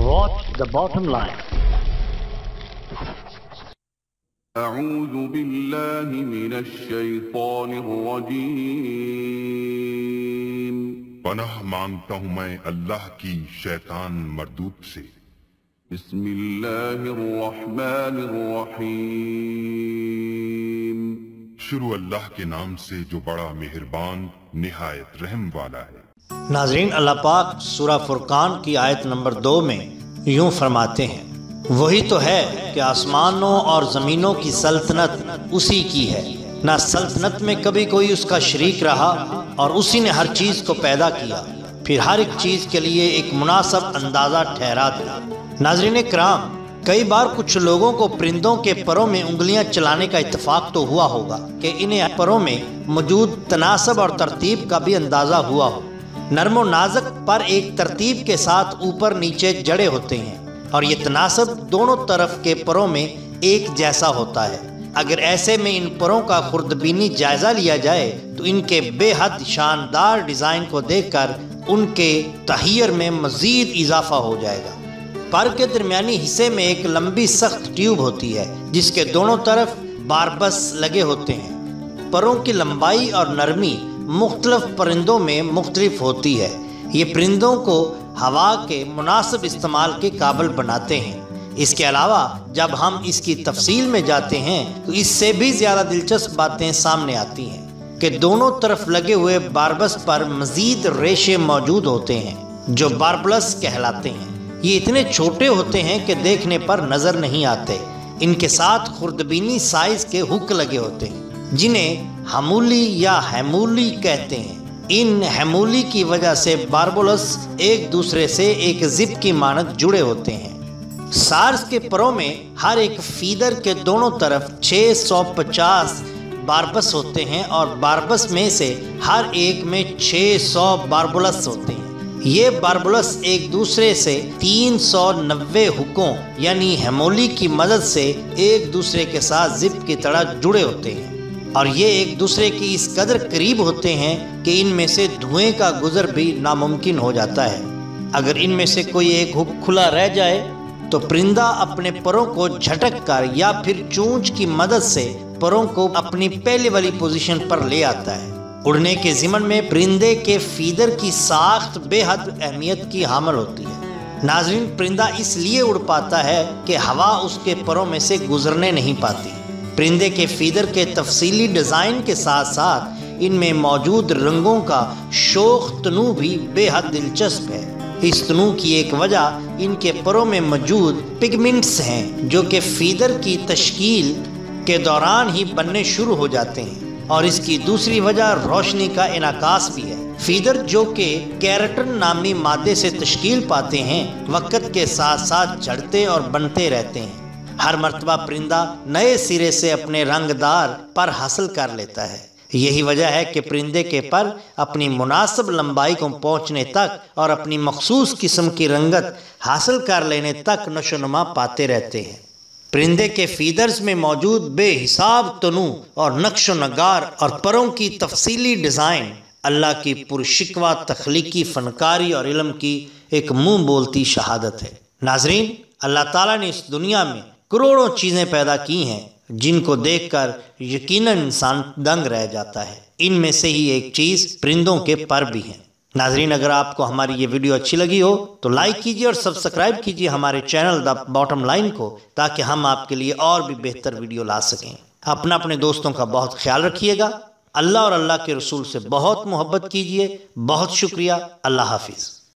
Watch the bottom line. أعوذ بالله من الشیطان الرجیم. پناہ مانگتا ہوں میں اللہ کی شیطان مردود سے. بسم اللہ الرحمن الرحیم. شروع اللہ کے نام سے جو بڑا مہربان نہایت رحم والا ہے. ناظرین، اللہ پاک سورہ فرقان کی آیت نمبر 2 میں یوں فرماتے ہیں، وہی تو ہے کہ آسمانوں اور زمینوں کی سلطنت اسی کی ہے، نہ سلطنت میں کبھی کوئی اس کا شریک رہا، اور اسی نے ہر چیز کو پیدا کیا، پھر ہر ایک چیز کے لیے ایک مناسب اندازہ ٹھہرا دیا. ناظرین کرام، کئی بار کچھ لوگوں کو پرندوں کے پروں میں انگلیاں چلانے کا اتفاق تو ہوا ہوگا کہ انہیں پروں میں موجود تناسب اور ترتیب کا بھی اندازہ ہوا ہو. نرم و نازک پر ایک ترتیب کے ساتھ اوپر نیچے جڑے ہوتے ہیں، اور یہ تناسب دونوں طرف کے پروں میں ایک جیسا ہوتا ہے. اگر ایسے میں ان پروں کا خوردبینی جائزہ لیا جائے تو ان کے بے حد شاندار ڈیزائن کو دیکھ کر ان کے تحیر میں مزید اضافہ ہو جائے گا. پر کے درمیانی حصے میں ایک لمبی سخت ٹیوب ہوتی ہے جس کے دونوں طرف باربس لگے ہوتے ہیں. پروں کی لمبائی اور نرمی مختلف پرندوں میں مختلف ہوتی ہے. یہ پرندوں کو ہوا کے مناسب استعمال کے قابل بناتے ہیں. اس کے علاوہ جب ہم اس کی تفصیل میں جاتے ہیں تو اس سے بھی زیادہ دلچسپ باتیں سامنے آتی ہیں کہ دونوں طرف لگے ہوئے باربس پر مزید ریشے موجود ہوتے ہیں جو باربلس کہلاتے ہیں. یہ اتنے چھوٹے ہوتے ہیں کہ دیکھنے پر نظر نہیں آتے. ان کے ساتھ خوردبینی سائز کے ہک لگے ہوتے ہیں جنہیں ہمولی یا ہیمولی کہتے ہیں. ان ہیمولی کی وجہ سے باربولس ایک دوسرے سے ایک زپ کی مانند جڑے ہوتے ہیں. سارس کے پروں میں ہر ایک فیدر کے دونوں طرف 650 باربس ہوتے ہیں، اور باربس میں سے ہر ایک میں 600 باربولس ہوتے ہیں. یہ باربولس ایک دوسرے سے 390 ہکوں یعنی ہیمولی کی مدد سے ایک دوسرے کے ساتھ زپ کی طرح جڑے ہوتے ہیں، اور یہ ایک دوسرے کی اس قدر قریب ہوتے ہیں کہ ان میں سے دھوئیں کا گزر بھی ناممکن ہو جاتا ہے. اگر ان میں سے کوئی ایک ہک کھلا رہ جائے تو پرندہ اپنے پروں کو جھٹک کر یا پھر چونچ کی مدد سے پروں کو اپنی پہلے والی پوزیشن پر لے آتا ہے. اڑنے کے ضمن میں پرندے کے فیدر کی ساخت بے حد اہمیت کی حامل ہوتی ہے. ناظرین، پرندہ اس لیے اڑ پاتا ہے کہ ہوا اس کے پروں میں سے گزرنے نہیں پاتی. پرندے کے فیدر کے تفصیلی ڈیزائن کے ساتھ ساتھ ان میں موجود رنگوں کا شوخ تنوع بھی بے حد دلچسپ ہے. اس تنوع کی ایک وجہ ان کے پروں میں موجود پگمنٹس ہیں جو کہ فیدر کی تشکیل کے دوران ہی بننے شروع ہو جاتے ہیں، اور اس کی دوسری وجہ روشنی کا انعکاس بھی ہے. فیدر جو کہ کیراٹن نامی مادے سے تشکیل پاتے ہیں وقت کے ساتھ ساتھ جھڑتے اور بنتے رہتے ہیں. ہر مرتبہ پرندہ نئے سرے سے اپنے رنگدار پر حاصل کر لیتا ہے. یہی وجہ ہے کہ پرندے کے پر اپنی مناسب لمبائی کو پہنچنے تک اور اپنی مخصوص قسم کی رنگت حاصل کر لینے تک نشو و نما پاتے رہتے ہیں. پرندے کے فیدرز میں موجود بے حساب تنوع اور نقش و نگار اور پروں کی تفصیلی ڈیزائن اللہ کی پرشکوہ تخلیقی فنکاری اور علم کی ایک منہ بولتی شہادت ہے. ناظرین، اللہ تعالیٰ نے اس دنیا میں کروڑوں چیزیں پیدا کی ہیں جن کو دیکھ کر یقیناً انسان دنگ رہ جاتا ہے. ان میں سے ہی ایک چیز پرندوں کے پر بھی ہیں. ناظرین، اگر آپ کو ہماری یہ ویڈیو اچھی لگی ہو تو لائک کیجیے اور سبسکرائب کیجیے ہمارے چینل دا باٹم لائن کو، تاکہ ہم آپ کے لیے اور بھی بہتر ویڈیو لا سکیں. اپنے دوستوں کا بہت خیال رکھیے گا. اللہ اور اللہ کے رسول سے بہت محبت کیجیے. بہت شکریہ. اللہ حافظ.